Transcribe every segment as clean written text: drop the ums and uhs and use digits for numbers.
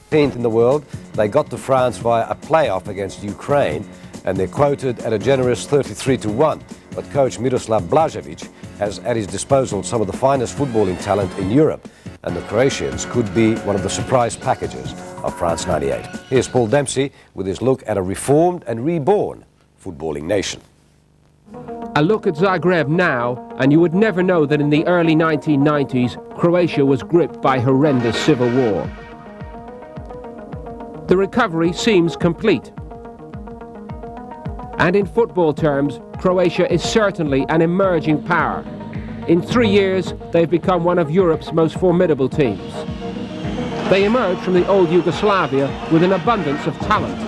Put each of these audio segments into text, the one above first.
15th in the world. They got to France via a playoff against Ukraine, and they're quoted at a generous 33-1. But coach Miroslav Blažević has at his disposal some of the finest footballing talent in Europe, and the Croatians could be one of the surprise packages of France '98. Here's Paul Dempsey with his look at a reformed and reborn footballing nation. A look at Zagreb now, and you would never know that in the early 1990s, Croatia was gripped by horrendous civil war. The recovery seems complete. And in football terms, Croatia is certainly an emerging power. In 3 years, they've become one of Europe's most formidable teams. They emerged from the old Yugoslavia with an abundance of talent.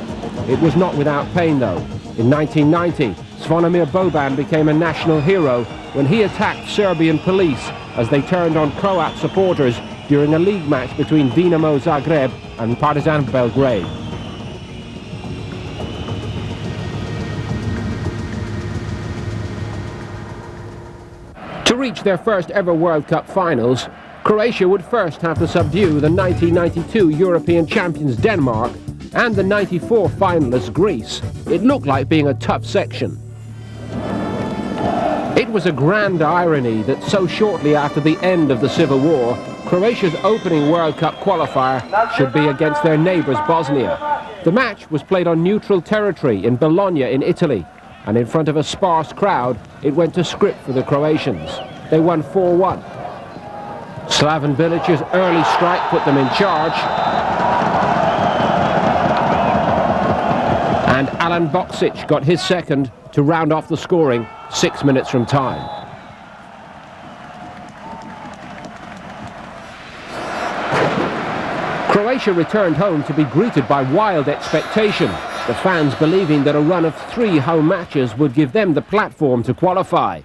It was not without pain, though. In 1990, Zvonimir Boban became a national hero when he attacked Serbian police as they turned on Croat supporters during a league match between Dinamo Zagreb and Partizan Belgrade. To reach their first ever World Cup finals, Croatia would first have to subdue the 1992 European champions Denmark and the 94 finalists Greece. It looked like being a tough section. It was a grand irony that so shortly after the end of the Civil War, Croatia's opening World Cup qualifier should be against their neighbours Bosnia. The match was played on neutral territory in Bologna in Italy, and in front of a sparse crowd, it went to script for the Croatians. They won 4-1. Slaven Bilic's early strike put them in charge, and Alan Boksic got his second to round off the scoring 6 minutes from time. Croatia returned home to be greeted by wild expectation, the fans believing that a run of 3 home matches would give them the platform to qualify.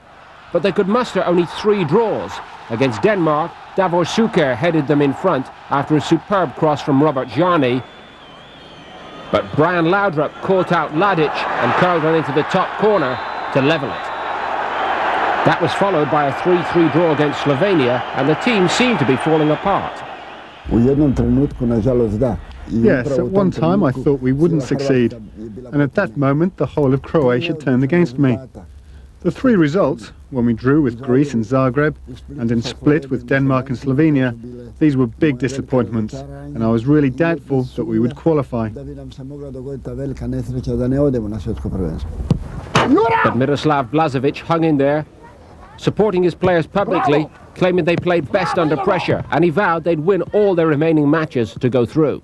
But they could muster only 3 draws. Against Denmark, Davor Šuker headed them in front after a superb cross from Robert Jani. But Brian Laudrup caught out Ladic and curled one into the top corner to level it. That was followed by a 3-3 draw against Slovenia, and the team seemed to be falling apart. Yes, at one time I thought we wouldn't succeed, and at that moment the whole of Croatia turned against me. The 3 results, when we drew with Greece and Zagreb, and then split with Denmark and Slovenia, these were big disappointments, and I was really doubtful that we would qualify. But Miroslav Blažević hung in there, supporting his players publicly, claiming they played best under pressure, and he vowed they'd win all their remaining matches to go through.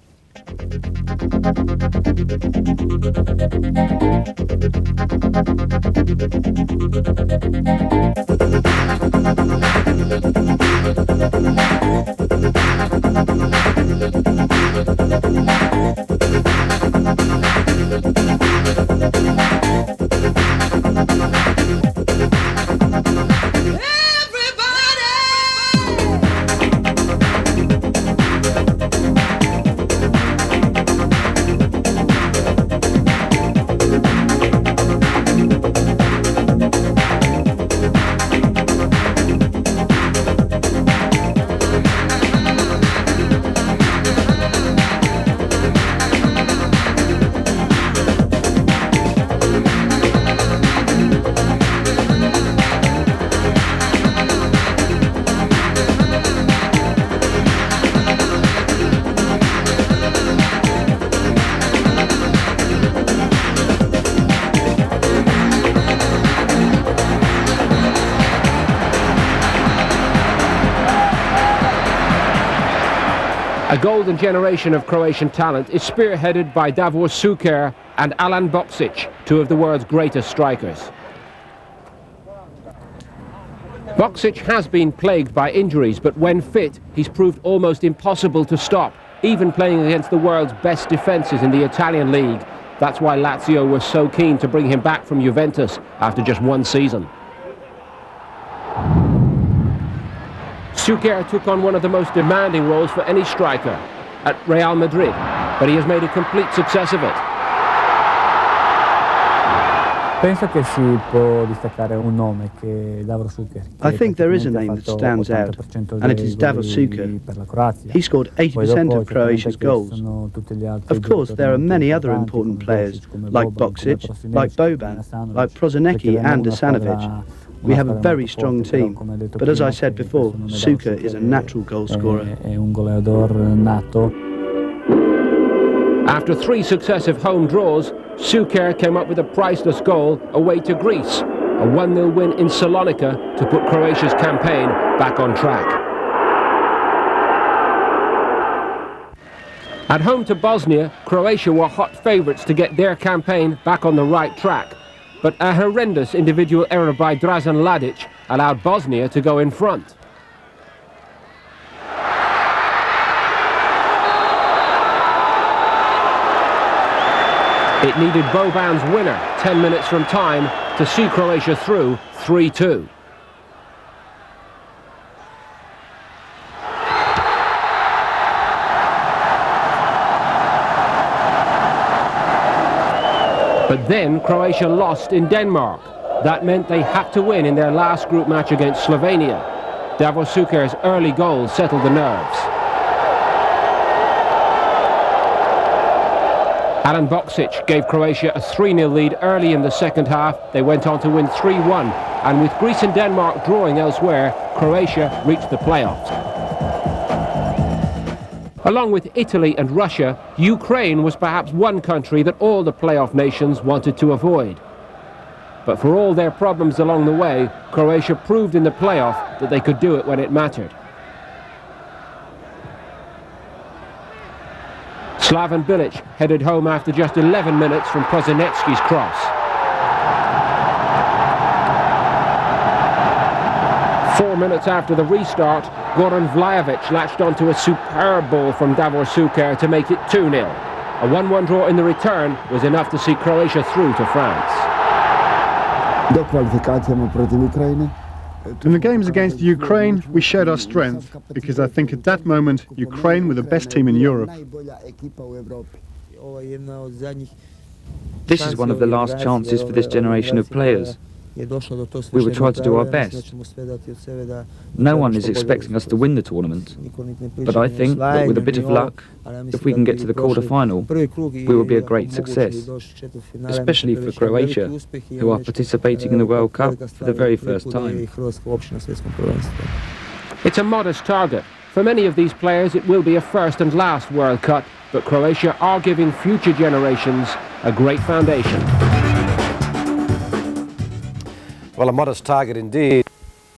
A golden generation of Croatian talent is spearheaded by Davor Šuker and Alan Boksic, 2 of the world's greatest strikers. Boksic has been plagued by injuries, but when fit, he's proved almost impossible to stop, even playing against the world's best defences in the Italian league. That's why Lazio was so keen to bring him back from Juventus after just 1 season. Šuker took on one of the most demanding roles for any striker at Real Madrid, but he has made a complete success of it. I think there is a name that stands out, and it is Davor Suker. He scored 80% of Croatia's goals. Of course, there are many other important players, like Boksic, like Boban, like Prozanecki and Asanovic. We have a very strong team, but as I said before, Suker is a natural goal scorer. After 3 successive home draws, Suker came up with a priceless goal away to Greece, a 1-0 win in Salonika to put Croatia's campaign back on track. At home to Bosnia, Croatia were hot favourites to get their campaign back on the right track, but a horrendous individual error by Dražan Ladic allowed Bosnia to go in front. It needed Boban's winner 10 minutes from time to see Croatia through 3-2. But then Croatia lost in Denmark. That meant they had to win in their last group match against Slovenia. Davor Suker's early goal settled the nerves. Alan Boksic gave Croatia a 3-0 lead early in the second half. They went on to win 3-1, and with Greece and Denmark drawing elsewhere, Croatia reached the playoffs. Along with Italy and Russia, Ukraine was perhaps one country that all the playoff nations wanted to avoid. But for all their problems along the way, Croatia proved in the playoff that they could do it when it mattered. Slaven Bilic headed home after just 11 minutes from Prozanecki's cross. 4 minutes after the restart, Goran Vlahovic latched onto a superb ball from Davor Suker to make it 2-0. A 1-1 draw in the return was enough to see Croatia through to France. In the games against Ukraine, we showed our strength, because I think at that moment, Ukraine were the best team in Europe. This is one of the last chances for this generation of players. We will try to do our best. No one is expecting us to win the tournament, but I think that with a bit of luck, if we can get to the quarter-final, we will be a great success, especially for Croatia, who are participating in the World Cup for the very first time. It's a modest target. For many of these players, it will be a first and last World Cup, but Croatia are giving future generations a great foundation. Well, a modest target indeed.